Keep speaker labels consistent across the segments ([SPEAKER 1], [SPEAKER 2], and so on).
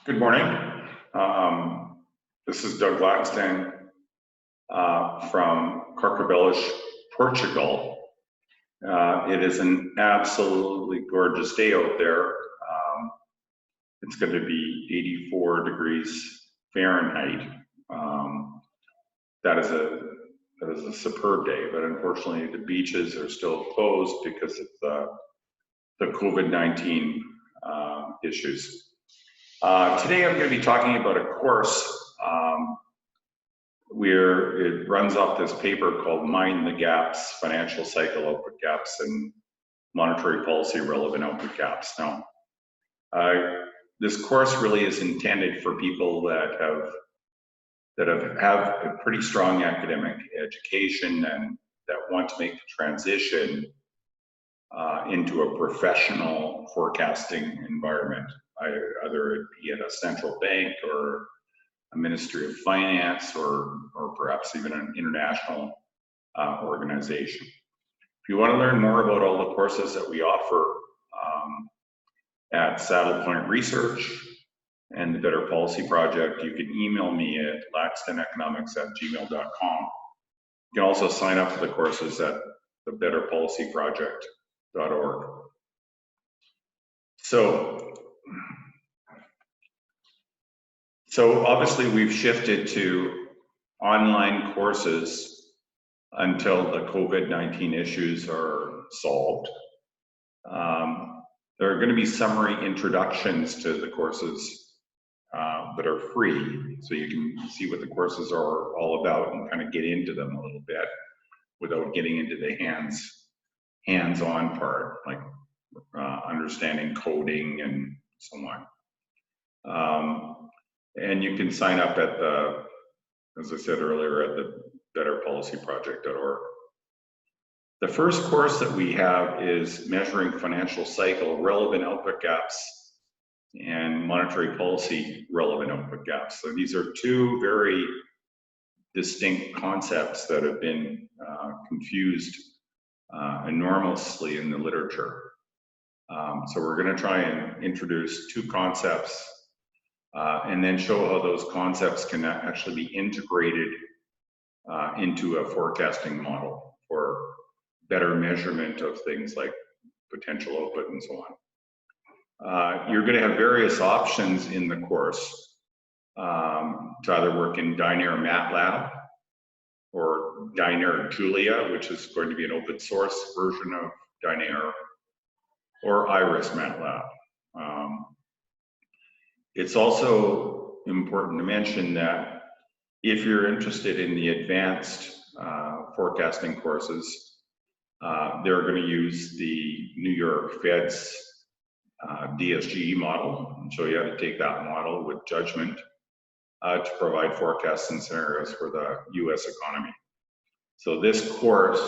[SPEAKER 1] Good morning. This is Doug Laxton from Carcavelos, Portugal. It is an absolutely gorgeous day out there. It's going to be 84 degrees Fahrenheit. That is a superb day, but unfortunately the beaches are still closed because of the COVID-19 issues. Today I'm going to be talking about a course where it runs off this paper called Mind the Gaps, Financial Cycle Output Gaps and Monetary Policy Relevant Output Gaps. Now, this course really is intended for people that have a pretty strong academic education and that want to make the transition into a professional forecasting environment, either it be at a central bank or a Ministry of Finance or perhaps even an international organization. If you want to learn more about all the courses that we offer at Saddle Point Research and the Better Policy Project, you can email me at laxtoneconomics@gmail.com. You can also sign up for the courses at the betterpolicyproject.org. So obviously we've shifted to online courses until the COVID-19 issues are solved. There are going to be summary introductions to the courses that are free, so you can see what the courses are all about and kind of get into them a little bit without getting into the hands-on part, like understanding coding and so on. And you can sign up at the, as I said earlier, at the betterpolicyproject.org. The first course that we have is Measuring Financial Cycle Relevant Output Gaps and Monetary Policy Relevant Output Gaps. So these are two very distinct concepts that have been confused enormously in the literature. So we're going to try and introduce two concepts and then show how those concepts can actually be integrated into a forecasting model for better measurement of things like potential output and so on. You're going to have various options in the course to either work in Dynair MATLAB or Dynair Julia, which is going to be an open source version of Dynair, or Iris MATLAB. It's also important to mention that if you're interested in the advanced forecasting courses, they're going to use the New York Fed's DSGE model and show you how to take that model with judgment to provide forecasts and scenarios for the US economy. So this course,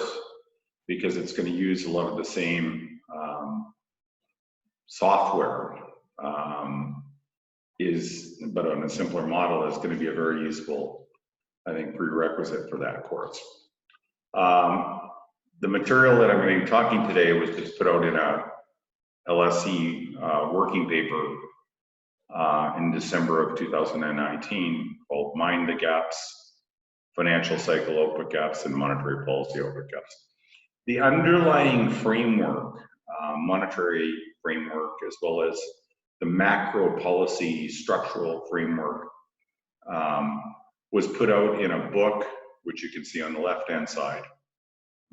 [SPEAKER 1] because it's going to use a lot of the same software, but on a simpler model, is going to be a very useful, I think, prerequisite for that course. The material that I'm going to be talking today was just put out in a LSE working paper in December of 2019 called Mind the Gaps, Financial Cycle Output Gaps and Monetary Policy Output Gaps. The underlying framework, monetary framework, as well as the macro policy structural framework, was put out in a book, which you can see on the left-hand side,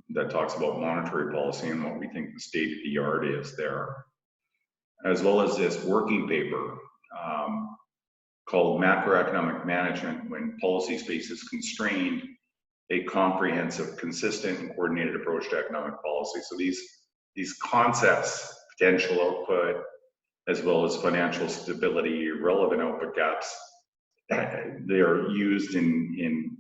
[SPEAKER 1] that talks about monetary policy and what we think the state of the art is there, as well as this working paper called Macroeconomic Management When Policy Space is Constrained, a Comprehensive, Consistent, and Coordinated Approach to Economic Policy. So these concepts, potential output, as well as financial stability, relevant output gaps, they are used in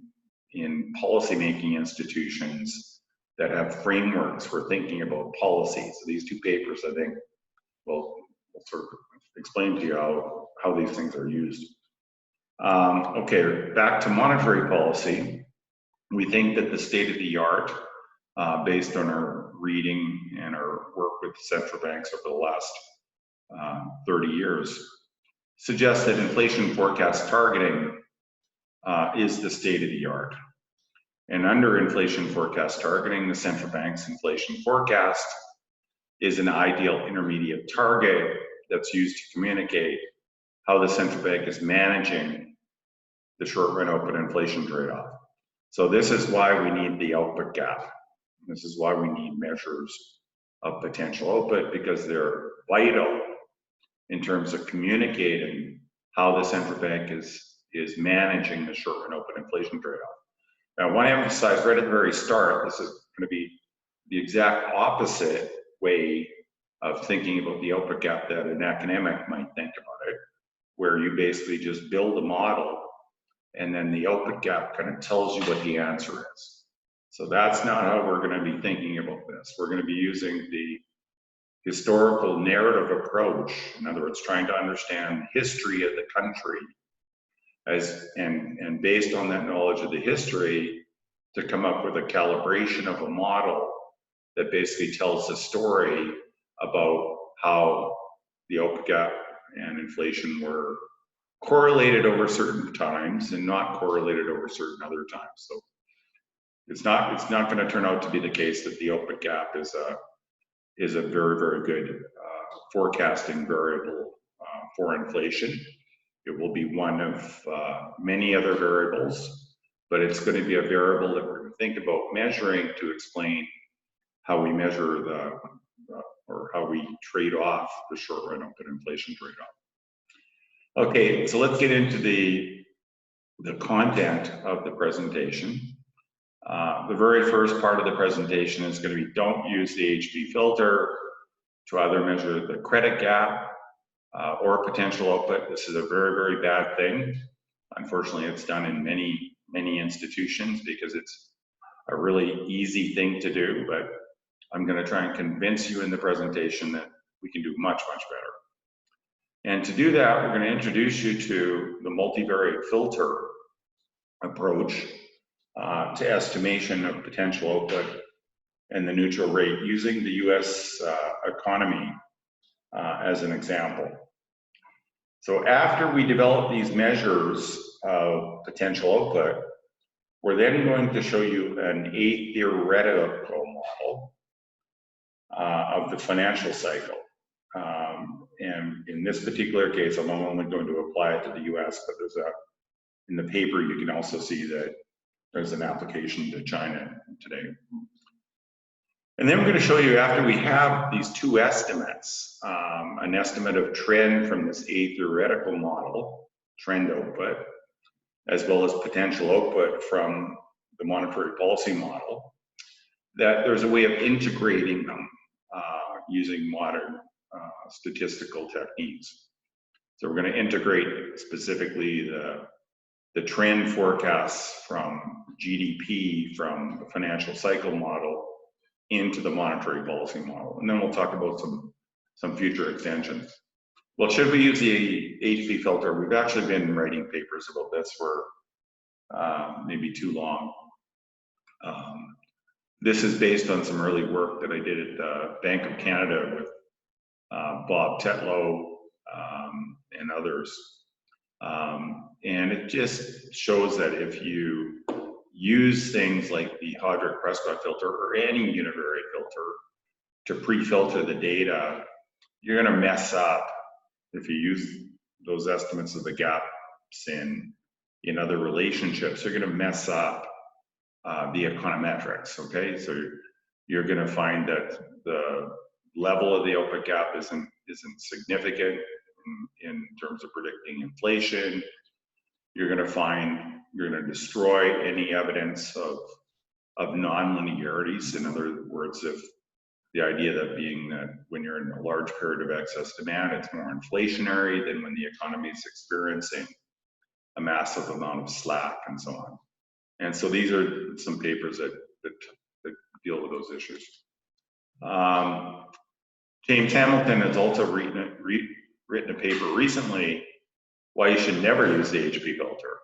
[SPEAKER 1] policymaking institutions that have frameworks for thinking about policy. So these two papers, I think, will sort of explain to you how these things are used. Okay, back to monetary policy. We think that the state of the art, based on our reading and our work with central banks over the last 30 years, suggests that inflation forecast targeting is the state of the art. And under inflation forecast targeting, the central bank's inflation forecast is an ideal intermediate target that's used to communicate how the central bank is managing the short-run output inflation trade-off. So this is why we need the output gap. This is why we need measures of potential output, because they're vital in terms of communicating how the central bank is managing the short-run output inflation trade-off. Now, I want to emphasize right at the very start, this is going to be the exact opposite way of thinking about the output gap that an academic might think about it, where you basically just build a model and then the output gap kind of tells you what the answer is. So that's not how we're going to be thinking about this. We're going to be using the historical narrative approach, in other words, trying to understand the history of the country, and based on that knowledge of the history, to come up with a calibration of a model that basically tells the story about how the output gap and inflation were correlated over certain times and not correlated over certain other times. So it's not going to turn out to be the case that the output gap is a very, very good forecasting variable for inflation. It will be one of many other variables, but it's going to be a variable that we're going to think about measuring to explain how we measure or how we trade off the short run output inflation trade-off. Okay, so let's get into the content of the presentation. The very first part of the presentation is going to be, don't use the HP filter to either measure the credit gap or potential output. This is a very, very bad thing. Unfortunately, it's done in many, many institutions because it's a really easy thing to do, but I'm going to try and convince you in the presentation that we can do much, much better. And to do that, we're going to introduce you to the multivariate filter approach to estimation of potential output and the neutral rate using the US economy as an example. So after we develop these measures of potential output, we're then going to show you an theoretical model of the financial cycle. And in this particular case, I'm only going to apply it to the US, but in the paper, you can also see that there's an application to China today. And then we're going to show you, after we have these two estimates, an estimate of trend from this theoretical model, trend output, as well as potential output from the monetary policy model, that there's a way of integrating them using modern statistical techniques. So we're going to integrate specifically the trend forecasts from GDP from the financial cycle model into the monetary policy model. And then we'll talk about some future extensions. Well, should we use the HP filter? We've actually been writing papers about this for maybe too long. This is based on some early work that I did at the Bank of Canada with Bob Tetlow and others. And it just shows that if you use things like the Hodrick-Prescott filter or any univariate filter to pre-filter the data, you're going to mess up if you use those estimates of the gaps in other relationships. You're going to mess up the econometrics. Okay, so you're going to find that the level of the output gap isn't significant in terms of predicting inflation. You're going to destroy any evidence of non-linearities. In other words, if the idea that being that when you're in a large period of excess demand, it's more inflationary than when the economy is experiencing a massive amount of slack and so on. And so these are some papers that deal with those issues. James Hamilton has also written a paper recently, why you should never use the HP filter,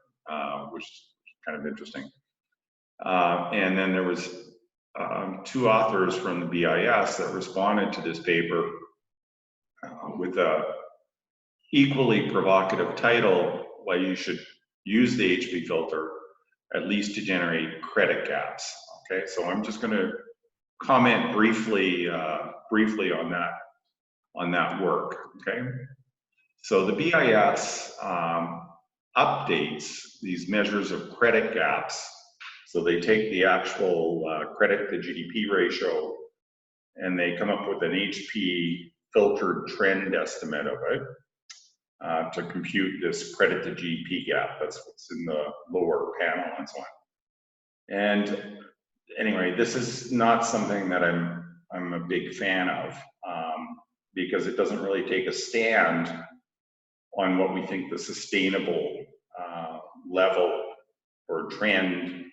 [SPEAKER 1] which is kind of interesting. And then there was two authors from the BIS that responded to this paper with a equally provocative title, why you should use the HB filter, at least to generate credit gaps. Okay, so I'm just going to comment briefly on that work. Okay, so the BIS updates these measures of credit gaps. So they take the actual credit to GDP ratio and they come up with an HP filtered trend estimate of it to compute this credit to GDP gap. That's what's in the lower panel and so on. And anyway, this is not something that I'm a big fan of because it doesn't really take a stand on what we think the sustainable level or trend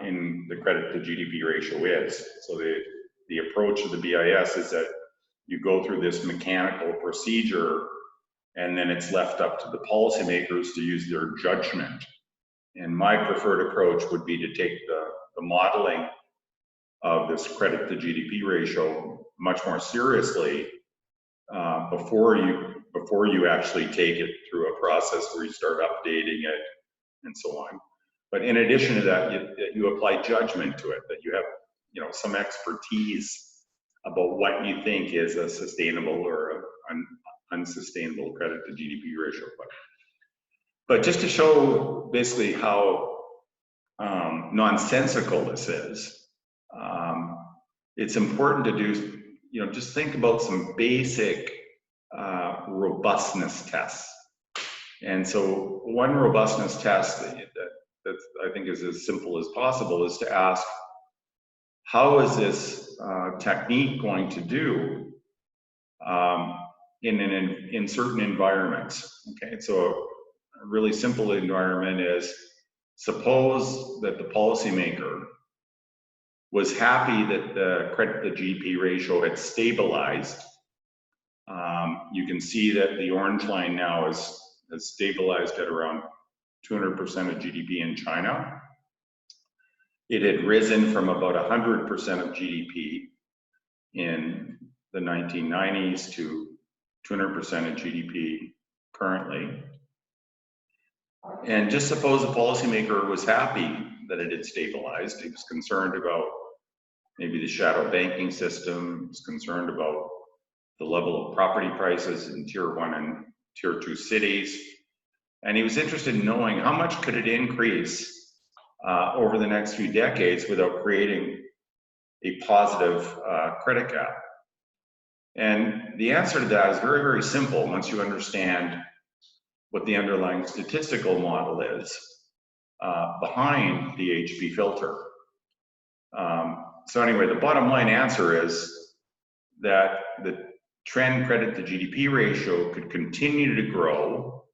[SPEAKER 1] in the credit to GDP ratio is. So the approach of the BIS is that you go through this mechanical procedure and then it's left up to the policymakers to use their judgment. And my preferred approach would be to take the modeling of this credit to GDP ratio much more seriously before you actually take it through a process where you start updating it and so on. But in addition to that, you apply judgment to it, that you have some expertise about what you think is a sustainable or an unsustainable credit to GDP ratio. But just to show basically how nonsensical this is, it's important to do, just think about some basic robustness tests. And so one robustness test that I think is as simple as possible is to ask, how is this technique going to do in certain environments? Okay, so a really simple environment is, suppose that the policymaker was happy that the credit to GDP ratio had stabilized. You can see that the orange line now has stabilized at around 200% of GDP in China. It had risen from about 100% of GDP in the 1990s to 200% of GDP currently. And just suppose the policymaker was happy that it had stabilized. He was concerned about maybe the shadow banking system, he was concerned about the level of property prices in Tier 1 and Tier 2 cities. And he was interested in knowing how much could it increase over the next few decades without creating a positive credit gap. And the answer to that is very, very simple once you understand what the underlying statistical model is behind the HB filter. So anyway, the bottom line answer is that the trend credit to GDP ratio could continue to grow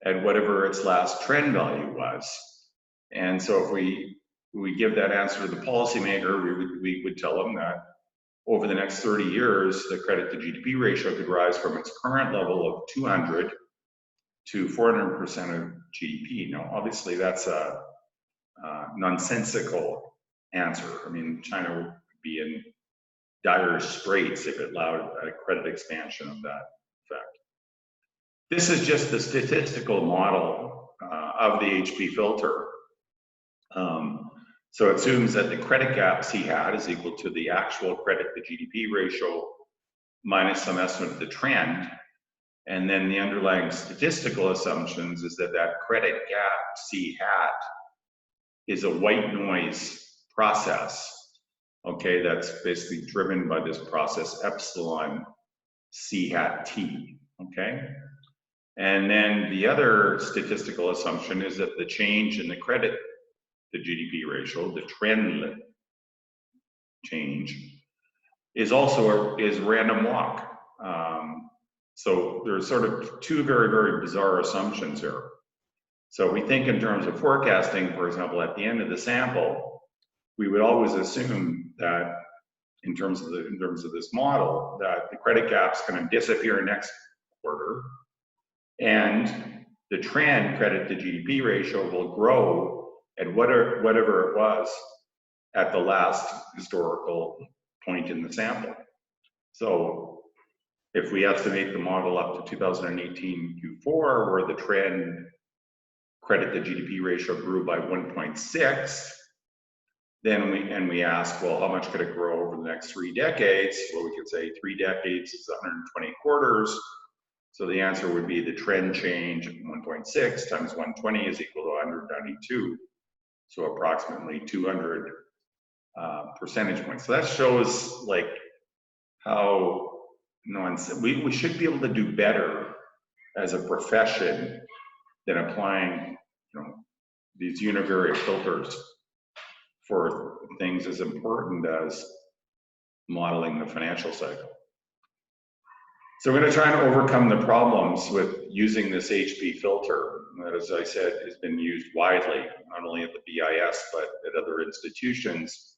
[SPEAKER 1] at whatever its last trend value was. And so if we give that answer to the policymaker, we would tell them that over the next 30 years, the credit to GDP ratio could rise from its current level of 200 to 400% of GDP. Now, obviously, that's a nonsensical answer. I mean, China would be in dire straits if it allowed a credit expansion of that effect. This is just the statistical model of the HB filter. So it assumes that the credit gaps he had is equal to the actual credit to GDP ratio minus some estimate of the trend. And then the underlying statistical assumptions is that that credit gap C hat is a white noise process, okay, that's basically driven by this process epsilon C hat T, okay? And then the other statistical assumption is that the change in the credit to GDP ratio, the trend change, is also is random walk. So there's sort of two very, very bizarre assumptions here. So we think in terms of forecasting, for example, at the end of the sample, we would always assume that in terms of this model, that the credit gap's going to disappear next quarter, and the trend credit to GDP ratio will grow at whatever it was at the last historical point in the sample. So If we estimate the model up to 2018 Q4, where the trend credit to GDP ratio grew by 1.6, then we ask, well, how much could it grow over the next 3 decades? Well, we could say 3 decades is 120 quarters. So the answer would be the trend change 1.6 times 120 is equal to 192. So approximately 200 percentage points. So that shows like how we should be able to do better as a profession than applying, these univariate filters for things as important as modeling the financial cycle. So we're going to try and overcome the problems with using this HP filter that, as I said, has been used widely, not only at the BIS, but at other institutions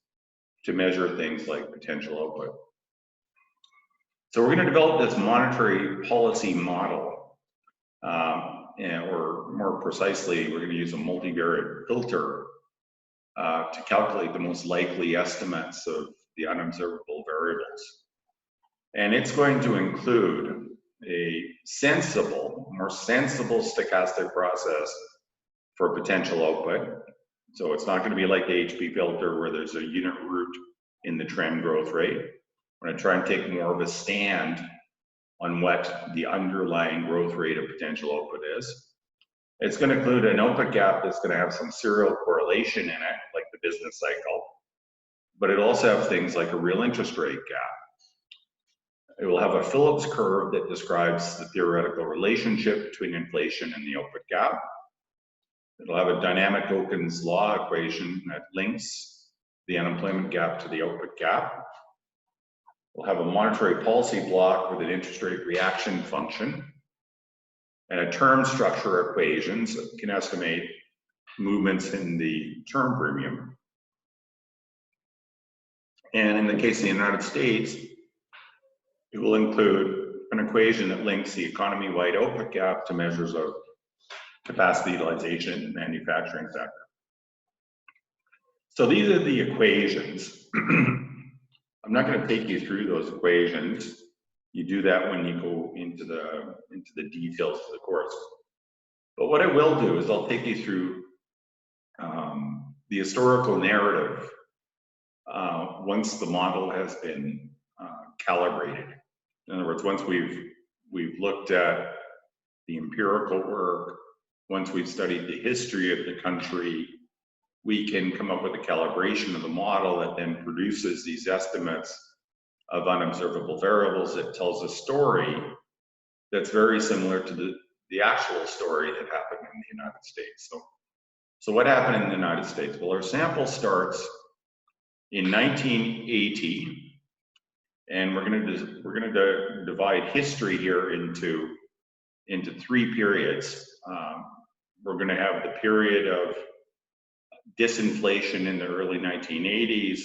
[SPEAKER 1] to measure things like potential output. So we're going to develop this monetary policy model, or more precisely, we're going to use a multivariate filter to calculate the most likely estimates of the unobservable variables. And it's going to include a more sensible stochastic process for potential output. So it's not going to be like the HP filter where there's a unit root in the trend growth rate. We're going to try and take more of a stand on what the underlying growth rate of potential output is. It's going to include an output gap that's going to have some serial correlation in it, like the business cycle, but it also have things like a real interest rate gap. It will have a Phillips curve that describes the theoretical relationship between inflation and the output gap. It'll have a dynamic Oken's law equation that links the unemployment gap to the output gap. We'll have a monetary policy block with an interest rate reaction function and a term structure equations that can estimate movements in the term premium. And in the case of the United States, it will include an equation that links the economy-wide output gap to measures of capacity utilization and manufacturing sector. So these are the equations. I'm not going to take you through those equations. You do that when you go into the details of the course. But what I will do is I'll take you through the historical narrative once the model has been calibrated. In other words, once we've looked at the empirical work, once we've studied the history of the country, we can come up with a calibration of the model that then produces these estimates of unobservable variables that tells a story that's very similar to the actual story that happened in the United States. So what happened in the United States? Well, our sample starts in 1980. And we're going to divide history here into 3 periods. We're going to have the period of disinflation in the early 1980s,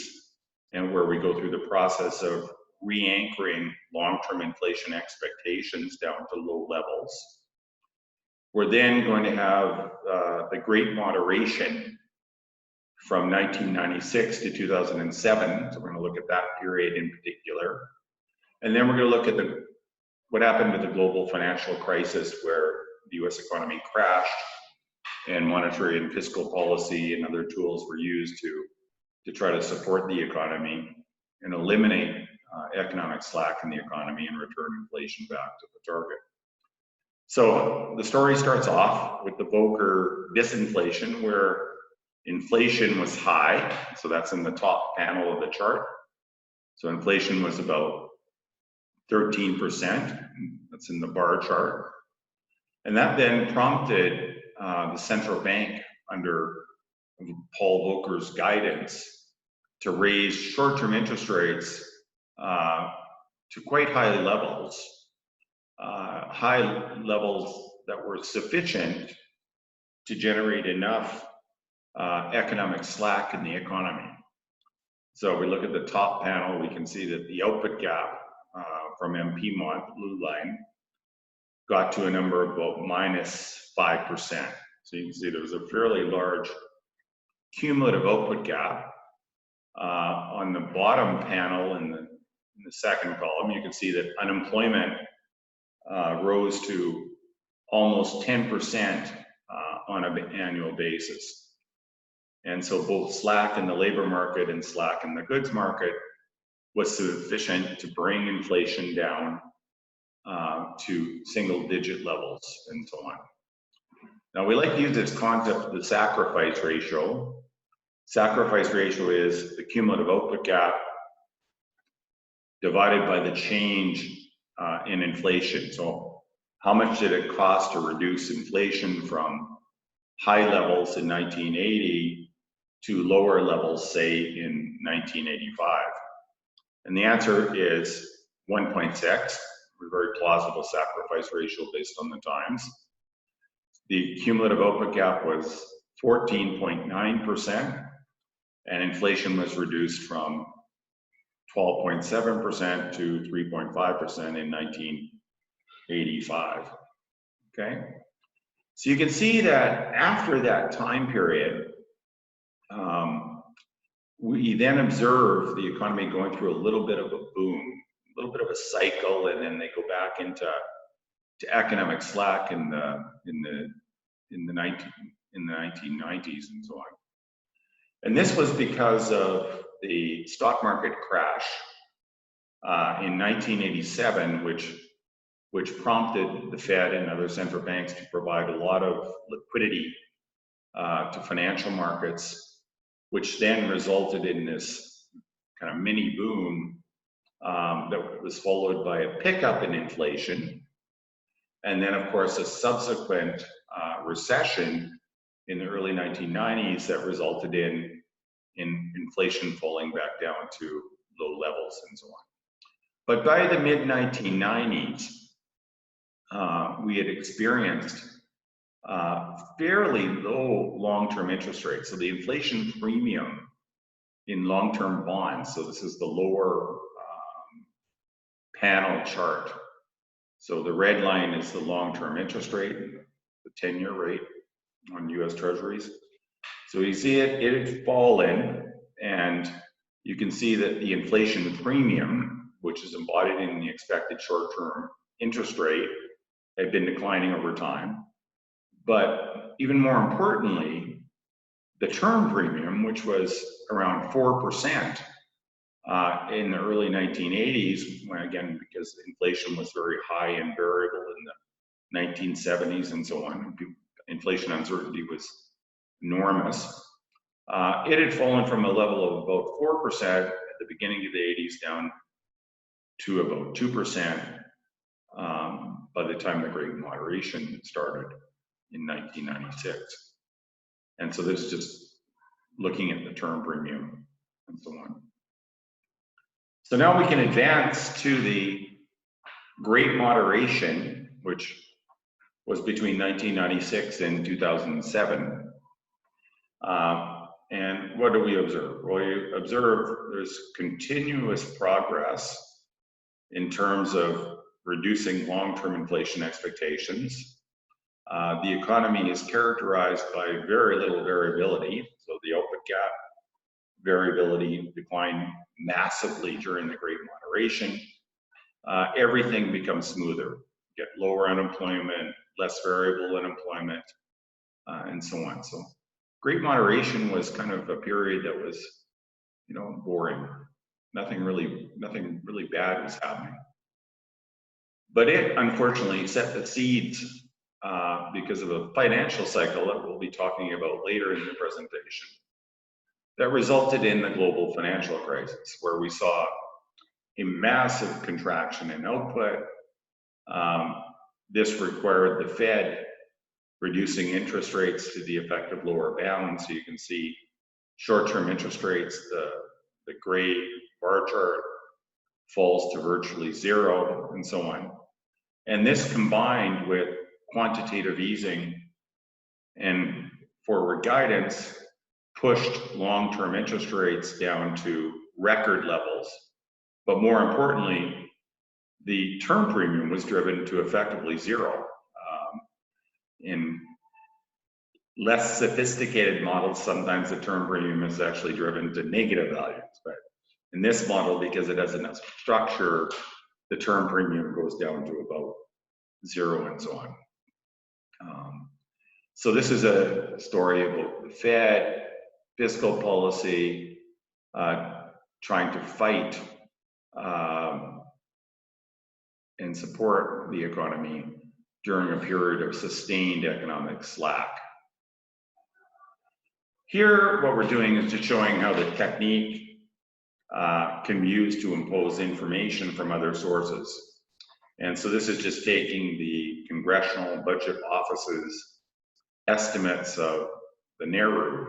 [SPEAKER 1] and where we go through the process of re-anchoring long-term inflation expectations down to low levels. We're then going to have the Great Moderation from 1996 to 2007. So we're going to look at that period in particular. And then we're going to look at what happened with the global financial crisis, where the US economy crashed and monetary and fiscal policy and other tools were used to try to support the economy and eliminate economic slack in the economy and return inflation back to the target. So the story starts off with the Volcker disinflation, where inflation was high. So that's in the top panel of the chart. So inflation was about 13%. That's in the bar chart. And that then prompted the central bank under Paul Volcker's guidance to raise short-term interest rates to quite high levels that were sufficient to generate enough economic slack in the economy. So we look at the top panel, we can see that the output gap from MPMOD, blue line, got to a number of about -5%. So you can see there was a fairly large cumulative output gap. On the bottom panel in in the second column, you can see that unemployment rose to almost 10% on an annual basis. And so both slack in the labor market and slack in the goods market was sufficient to bring inflation down to single-digit levels and so on. Now, we like to use this concept of the sacrifice ratio. Sacrifice ratio is the cumulative output gap divided by the change in inflation. So how much did it cost to reduce inflation from high levels in 1980 to lower levels, say, in 1985? And the answer is 1.6, a very plausible sacrifice ratio based on the times. The cumulative output gap was 14.9%, and inflation was reduced from 12.7% to 3.5% in 1985. Okay? So you can see that after that time period, we then observe the economy going through a little bit of a boom, a little bit of a cycle, and then they go back into economic slack in the 1990s and so on. And this was because of the stock market crash in 1987, which prompted the Fed and other central banks to provide a lot of liquidity to financial markets, which then resulted in this kind of mini boom that was followed by a pickup in inflation. And then, of course, a subsequent recession in the early 1990s that resulted in inflation falling back down to low levels and so on. But by the mid-1990s, we had experienced fairly low long-term interest rates. So the inflation premium in long-term bonds, so this is the lower panel chart. So the red line is the long-term interest rate, the 10-year rate on US Treasuries. So you see it had fallen, and you can see that the inflation premium, which is embodied in the expected short-term interest rate, had been declining over time. But even more importantly, the term premium, which was around 4% in the early 1980s, when again, because inflation was very high and variable in the 1970s and so on, inflation uncertainty was enormous. It had fallen from a level of about 4% at the beginning of the 80s down to about 2% by the time the Great Moderation started in 1996. And so this is just looking at the term premium and so on. So now we can advance to the Great Moderation, which was between 1996 and 2007. And what do we observe? Well, we observe there's continuous progress in terms of reducing long-term inflation expectations. The economy is characterized by very little variability. So the output gap variability declined massively during the Great Moderation. Everything becomes smoother. You get lower unemployment, less variable unemployment, and so on. So Great Moderation was kind of a period that was, you know, boring. Nothing really bad was happening. But it unfortunately set the seeds because of a financial cycle that we'll be talking about later in the presentation that resulted in the global financial crisis, where we saw a massive contraction in output. This required the Fed reducing interest rates to the effect of lower bounds. So you can see short-term interest rates, the gray bar chart falls to virtually zero and so on. And this combined with quantitative easing and forward guidance pushed long-term interest rates down to record levels. But more importantly, the term premium was driven to effectively zero. In less sophisticated models, sometimes the term premium is actually driven to negative values. But In this model, because it has enough structure, the term premium goes down to about 0 and so on. So this is a story about the Fed, fiscal policy, trying to fight and support the economy during a period of sustained economic slack. Here, what we're doing is just showing how the technique can be used to impose information from other sources. And so this is just taking the Congressional Budget Office's estimates of the NARU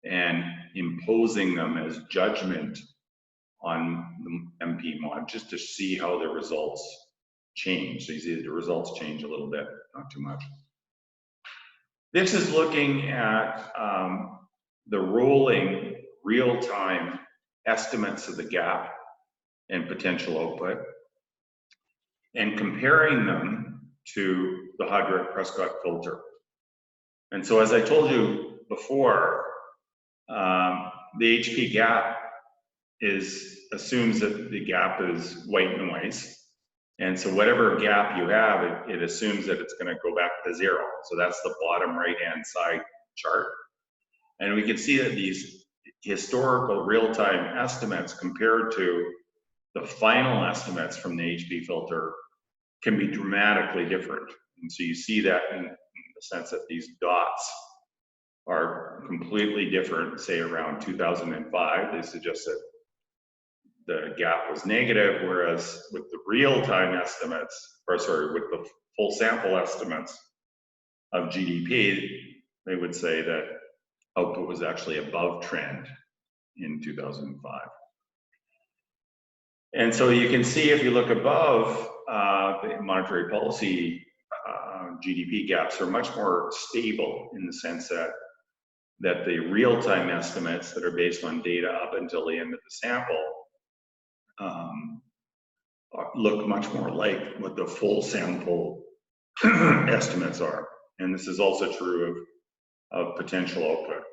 [SPEAKER 1] and imposing them as judgment on the MPMOD just to see how the results change. So you see the results change a little bit, not too much. This is looking at the rolling real-time estimates of the gap and potential output and comparing them to the Hodrick-Prescott filter. And so as I told you before, the HP gap assumes that the gap is white noise. And so whatever gap you have, it assumes that it's going to go back to 0. So that's the bottom right-hand side chart. And we can see that these historical real-time estimates compared to the final estimates from the HP filter can be dramatically different. And so you see that in the sense that these dots are completely different, say around 2005. They suggest that the gap was negative, whereas with the real-time estimates, or sorry, with the full sample estimates of GDP, they would say that output was actually above trend in 2005. And so you can see if you look above, the monetary policy GDP gaps are much more stable in the sense that the real-time estimates that are based on data up until the end of the sample look much more like what the full sample estimates are. And this is also true of potential output.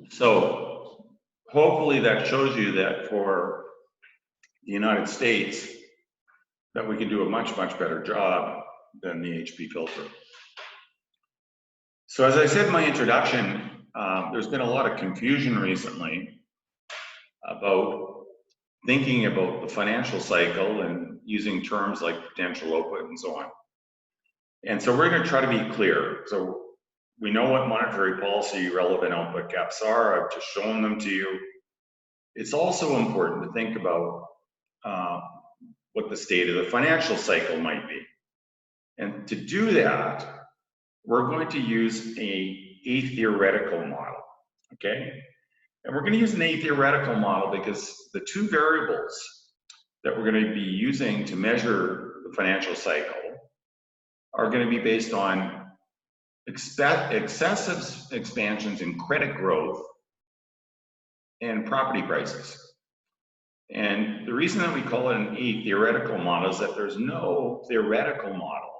[SPEAKER 1] So hopefully that shows you that for the United States, that we can do a much, much better job than the HP filter. So as I said in my introduction, there's been a lot of confusion recently about thinking about the financial cycle and using terms like potential output and so on. And so we're going to try to be clear. So we know what monetary policy relevant output gaps are. I've just shown them to you. It's also important to think about what the state of the financial cycle might be. And to do that, we're going to use a theoretical model, okay? And we're going to use an theoretical model because the two variables that we're going to be using to measure the financial cycle are going to be based on excessive expansions in credit growth and property prices. And the reason that we call it an theoretical model is that there's no theoretical model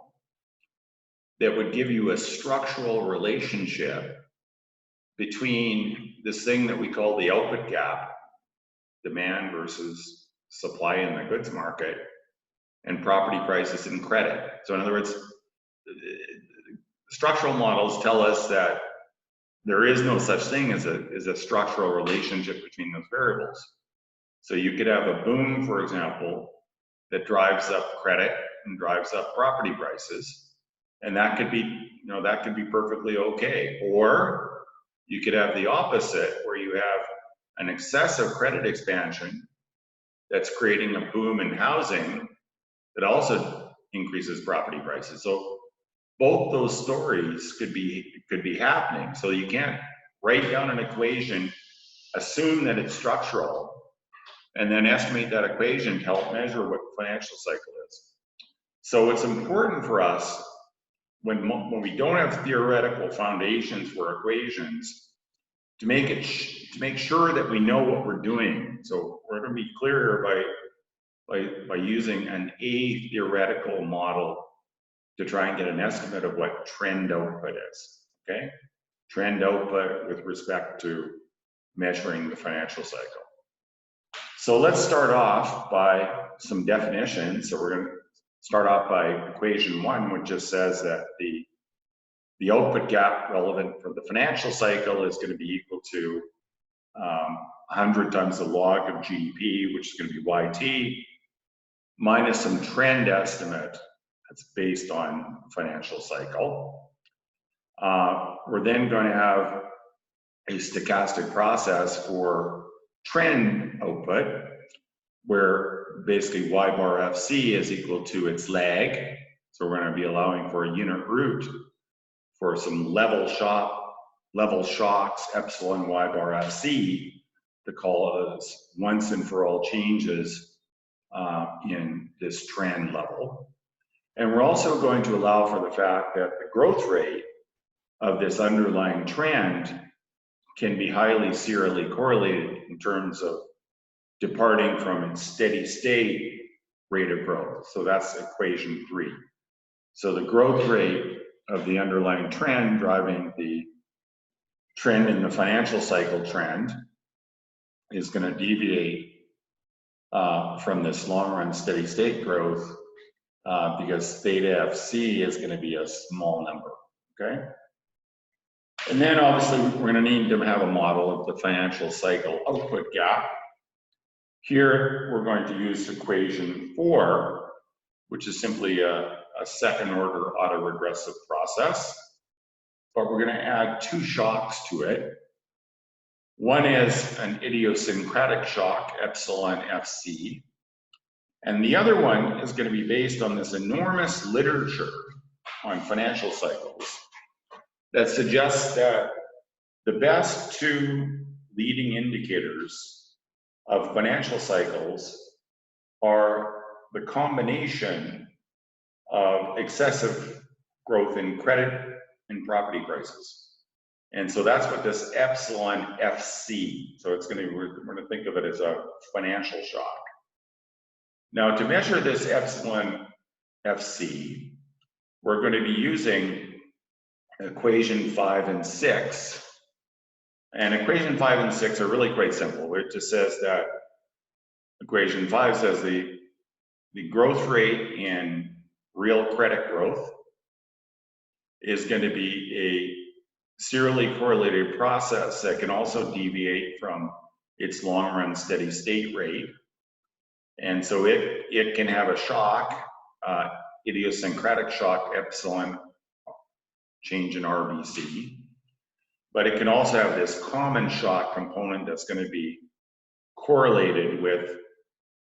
[SPEAKER 1] that would give you a structural relationship between this thing that we call the output gap, demand versus supply in the goods market, and property prices and credit. So in other words, structural models tell us that there is no such thing as a structural relationship between those variables. So you could have a boom, for example, that drives up credit and drives up property prices, and that could be, that could be perfectly okay. Or you could have the opposite, where you have an excessive credit expansion that's creating a boom in housing that also increases property prices. So both those stories could be happening. So you can't write down an equation, assume that it's structural, and then estimate that equation to help measure what the financial cycle is. So it's important for us when we don't have theoretical foundations for equations to make sure that we know what we're doing. So we're going to be clearer by using an theoretical model to try and get an estimate of what trend output is, okay? Trend output with respect to measuring the financial cycle. So let's start off by some definitions. So we're going to start off by equation 1, which just says that the output gap relevant for the financial cycle is going to be equal to 100 times the log of GDP, which is going to be YT, minus some trend estimate that's based on financial cycle. We're then going to have a stochastic process for trend output, where basically Y bar FC is equal to its lag. So we're going to be allowing for a unit root for some level shocks, epsilon Y bar FC, to cause once and for all changes in this trend level. And we're also going to allow for the fact that the growth rate of this underlying trend can be highly serially correlated in terms of departing from its steady state rate of growth. So that's equation 3. So the growth rate of the underlying trend driving the trend in the financial cycle trend is going to deviate from this long run steady state growth because theta FC is going to be a small number, okay? And then obviously we're going to need to have a model of the financial cycle output gap. Here we're going to use equation 4, which is simply a second order autoregressive process, but we're going to add 2 shocks to it. One is an idiosyncratic shock, epsilon FC, and the other one is going to be based on this enormous literature on financial cycles that suggests that the best 2 leading indicators of financial cycles are the combination of excessive growth in credit and property prices. And so that's what this epsilon FC, so it's going to, we're going to think of it as a financial shock. Now to measure this epsilon FC, we're going to be using equation 5 and 6. And equation 5 and 6 are really quite simple. It just says that equation 5 says the growth rate in real credit growth is going to be a serially correlated process that can also deviate from its long run steady state rate. And so it can have a shock, idiosyncratic shock, epsilon change in RBC, but it can also have this common shock component that's going to be correlated with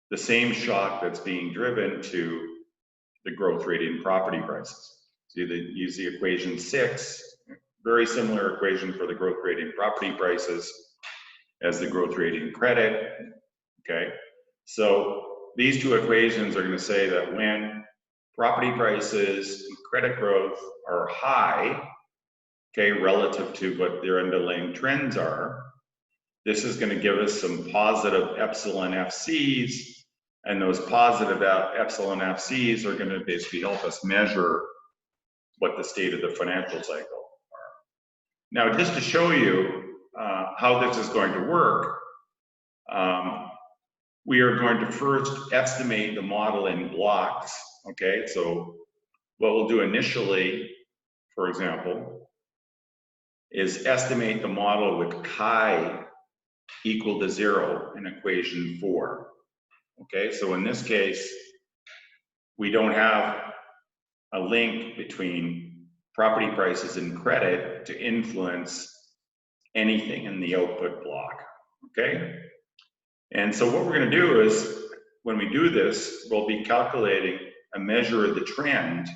[SPEAKER 1] the same shock that's being driven to the growth rate in property prices. So you use the equation 6, very similar equation for the growth rate in property prices as the growth rate in credit, okay? So these 2 equations are going to say that when property prices and credit growth are high, okay, relative to what their underlying trends are, this is going to give us some positive epsilon FCs, and those positive epsilon FCs are going to basically help us measure what the state of the financial cycle are. Now, just to show you how this is going to work, we are going to first estimate the model in blocks, okay? So what we'll do initially, for example, is estimate the model with chi equal to 0 in equation 4, okay? So in this case, we don't have a link between property prices and credit to influence anything in the output block, okay? And so what we're going to do is, when we do this, we'll be calculating a measure of the trend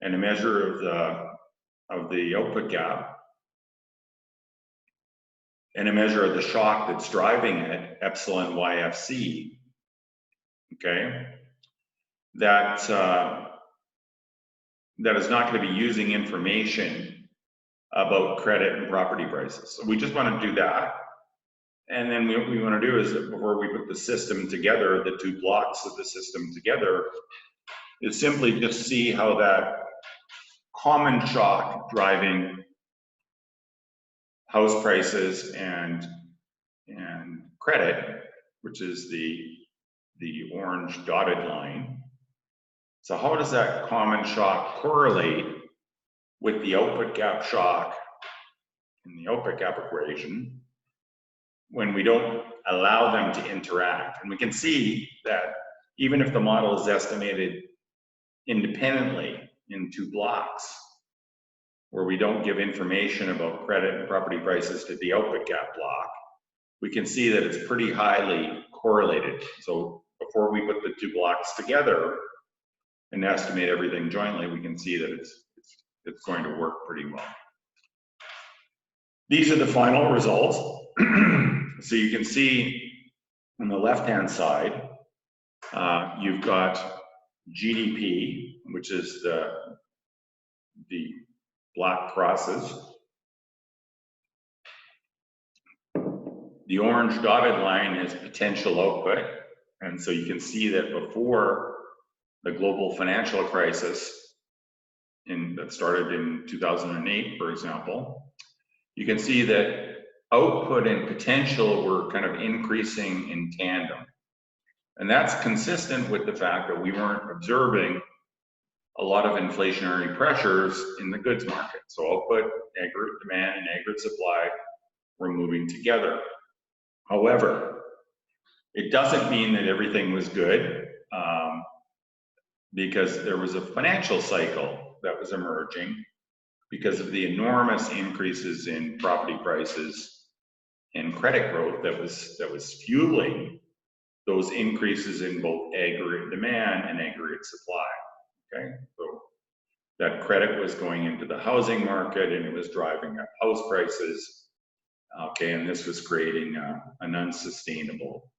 [SPEAKER 1] and a measure of the output gap and a measure of the shock that's driving it, epsilon YFC, okay? That is not going to be using information about credit and property prices. So we just want to do that. And then what we want to do is, that before we put the system together, the 2 blocks of the system together, is simply just see how that common shock driving house prices and and credit, which is the orange dotted line. So how does that common shock correlate with the output gap shock in the output gap equation when we don't allow them to interact? And we can see that even if the model is estimated independently in two blocks, where we don't give information about credit and property prices to the output gap block, we can see that it's pretty highly correlated. So before we put the two blocks together and estimate everything jointly, we can see that it's going to work pretty well. These are the final results. So you can see on the left-hand side, you've got GDP, which is the black crosses. The orange dotted line is potential output. And so you can see that before the global financial crisis that started in 2008, for example, you can see that output and potential were kind of increasing in tandem. And that's consistent with the fact that we weren't observing a lot of inflationary pressures in the goods market. So output, aggregate demand, and aggregate supply were moving together. However, it doesn't mean that everything was good, because there was a financial cycle that was emerging because of the enormous increases in property prices and credit growth that was fueling those increases in both aggregate demand and aggregate supply. Okay, so that credit was going into the housing market and it was driving up house prices. Okay, and this was creating an unsustainable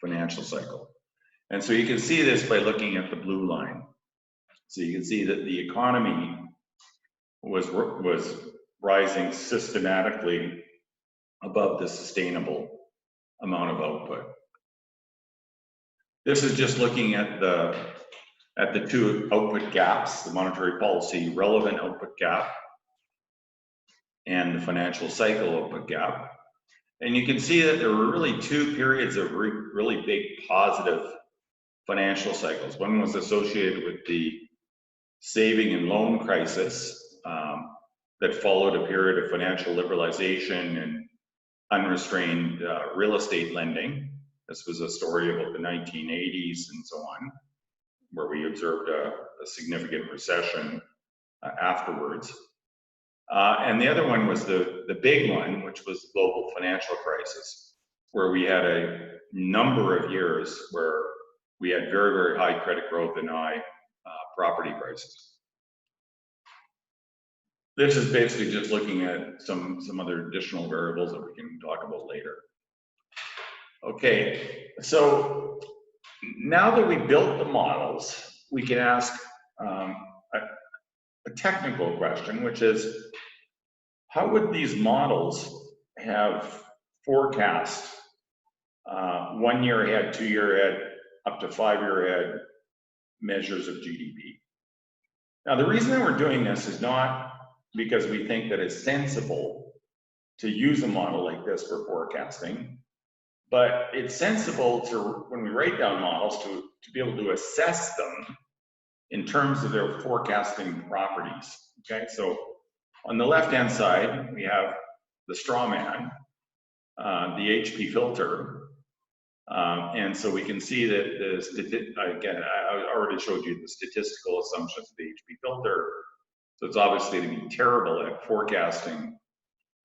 [SPEAKER 1] financial cycle. And so you can see this by looking at the blue line. So you can see that the economy was rising systematically above the sustainable amount of output. This is just looking at the two output gaps, the monetary policy relevant output gap and the financial cycle output gap. And you can see that there were really two periods of really big positive financial cycles. One was associated with the saving and loan crisis that followed a period of financial liberalization and unrestrained real estate lending. This was a story about the 1980s and so on, where we observed a significant recession afterwards. And the other one was the big one, which was the global financial crisis, where we had a number of years where we had very, very high credit growth and high property prices. This is basically just looking at some other additional variables that we can talk about later. Okay, so now that we built the models, we can ask a technical question, which is, how would these models have forecast 1 year ahead, 2 year ahead, up to 5 year ahead measures of GDP? Now, the reason that we're doing this is not because we think that it's sensible to use a model like this for forecasting, but it's sensible to, when we write down models, to be able to assess them in terms of their forecasting properties. Okay, so on the left-hand side, we have the straw man, the HP filter, and so we can see that again, I already showed you the statistical assumptions of the HP filter. So it's obviously to be terrible at forecasting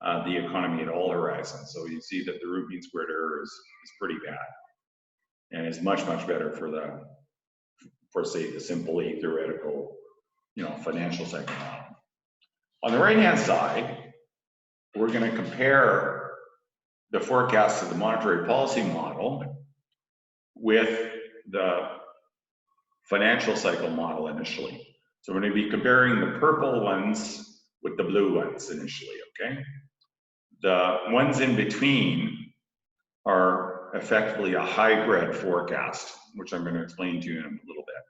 [SPEAKER 1] the economy at all horizons. So you see that the root mean squared error is pretty bad, and is much, much better for say the simple theoretical, financial cycle model. On the right-hand side, we're going to compare the forecast of the monetary policy model with the financial cycle model initially. So we're going to be comparing the purple ones with the blue ones initially, okay? The ones in between are effectively a hybrid forecast, which I'm going to explain to you in a little bit.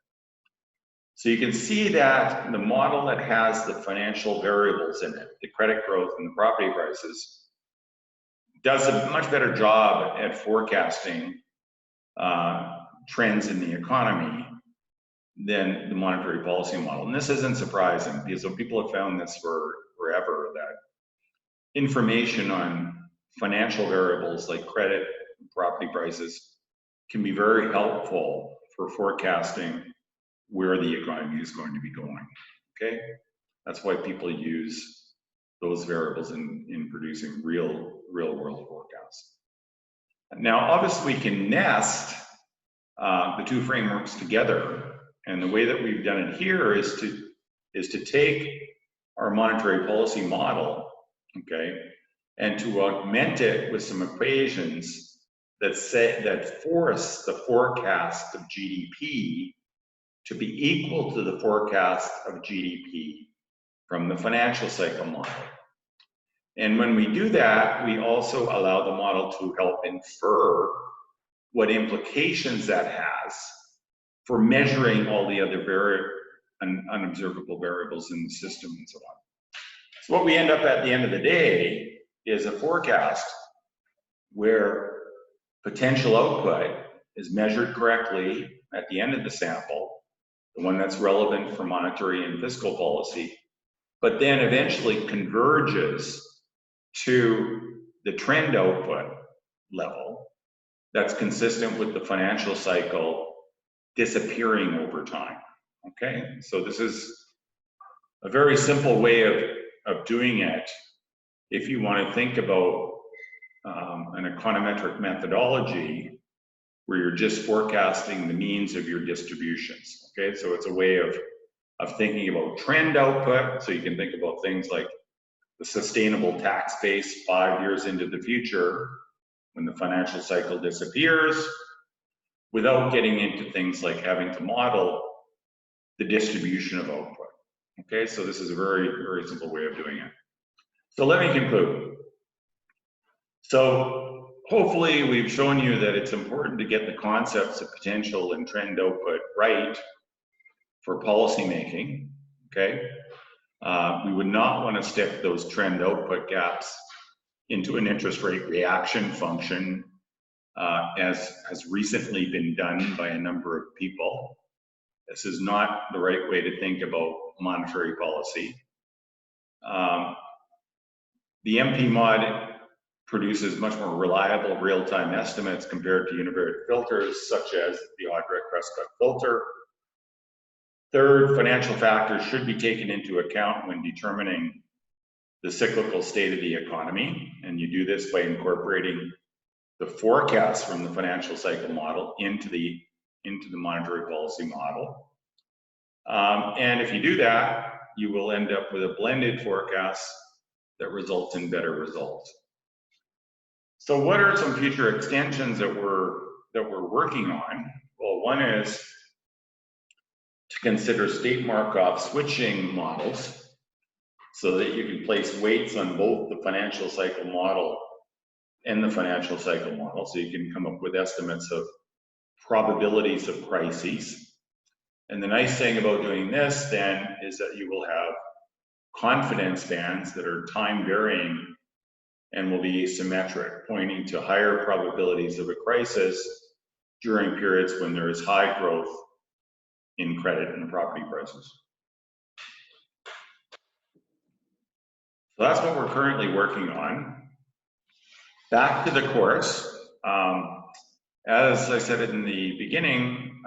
[SPEAKER 1] So you can see that the model that has the financial variables in it, the credit growth and the property prices, does a much better job at forecasting trends in the economy than the monetary policy model. And this isn't surprising, because people have found this forever, that information on financial variables like credit and property prices can be very helpful for forecasting where the economy is going to be going, okay? That's why people use those variables in producing real world forecasts. Now, obviously we can nest the two frameworks together, and the way that we've done it here is to take our monetary policy model, okay, and to augment it with some equations that force the forecast of GDP to be equal to the forecast of GDP from the financial cycle model. And when we do that, we also allow the model to help infer what implications that has for measuring all the other unobservable variables in the system and so on. So what we end up at the end of the day is a forecast where potential output is measured correctly at the end of the sample, the one that's relevant for monetary and fiscal policy, but then eventually converges to the trend output level that's consistent with the financial cycle disappearing over time, okay? So this is a very simple way of doing it if you want to think about an econometric methodology where you're just forecasting the means of your distributions, okay? So it's a way of thinking about trend output, so you can think about things like the sustainable tax base 5 years into the future when the financial cycle disappears, without getting into things like having to model the distribution of output, okay? So this is a very simple way of doing it. So let me conclude. So hopefully we've shown you that it's important to get the concepts of potential and trend output right for policymaking, okay? We would not want to stick those trend output gaps into an interest rate reaction function, as has recently been done by a number of people. This is not the right way to think about monetary policy. The MPMOD produces much more reliable real-time estimates compared to univariate filters, such as the Audret-Prescott filter. Third, financial factors should be taken into account when determining the cyclical state of the economy, and you do this by incorporating the forecast from the financial cycle model into the monetary policy model. And if you do that, you will end up with a blended forecast that results in better results. So what are some future extensions that we're working on? Well, one is to consider state Markov switching models so that you can place weights on both the financial cycle model and the financial cycle model, so you can come up with estimates of probabilities of crises. And the nice thing about doing this then is that you will have confidence bands that are time varying and will be asymmetric, pointing to higher probabilities of a crisis during periods when there is high growth in credit and property prices. So that's what we're currently working on. Back to the course. As I said in the beginning,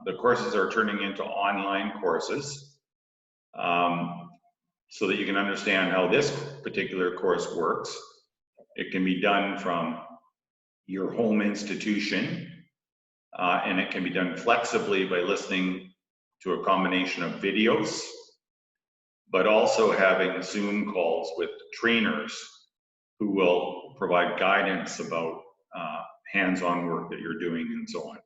[SPEAKER 1] the courses are turning into online courses so that you can understand how this particular course works. It can be done from your home institution, and it can be done flexibly by listening to a combination of videos, but also having Zoom calls with trainers who will provide guidance about hands-on work that you're doing and so on.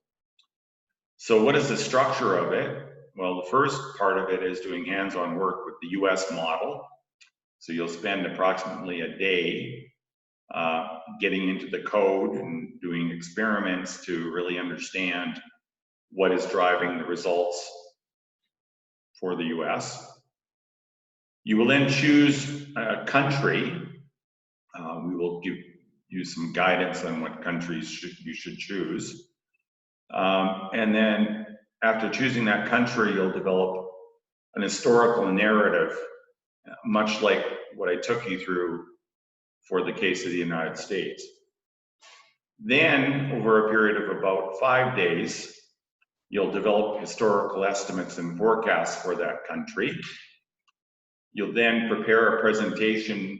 [SPEAKER 1] So what is the structure of it? Well, the first part of it is doing hands-on work with the US model. So you'll spend approximately a day getting into the code and doing experiments to really understand what is driving the results for the US. You will then choose a country. We will use some guidance on what countries you should choose. And then after choosing that country, you'll develop an historical narrative, much like what I took you through for the case of the United States. Then, over a period of about 5 days, you'll develop historical estimates and forecasts for that country. You'll then prepare a presentation,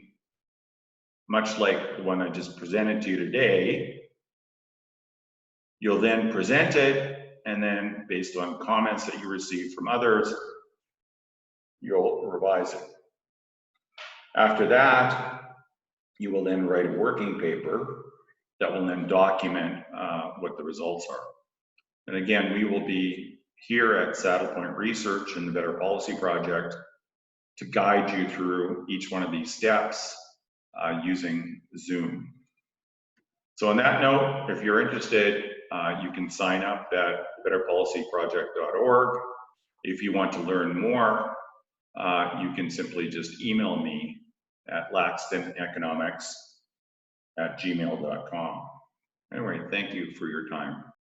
[SPEAKER 1] much like the one I just presented to you today. You'll then present it, and then based on comments that you receive from others, you'll revise it. After that, you will then write a working paper that will then document what the results are. And again, we will be here at Saddle Point Research and the Better Policy Project to guide you through each one of these steps using Zoom. So on that note, if you're interested, you can sign up at betterpolicyproject.org. If you want to learn more, you can simply just email me at laxtoneconomics@gmail.com. Anyway, thank you for your time.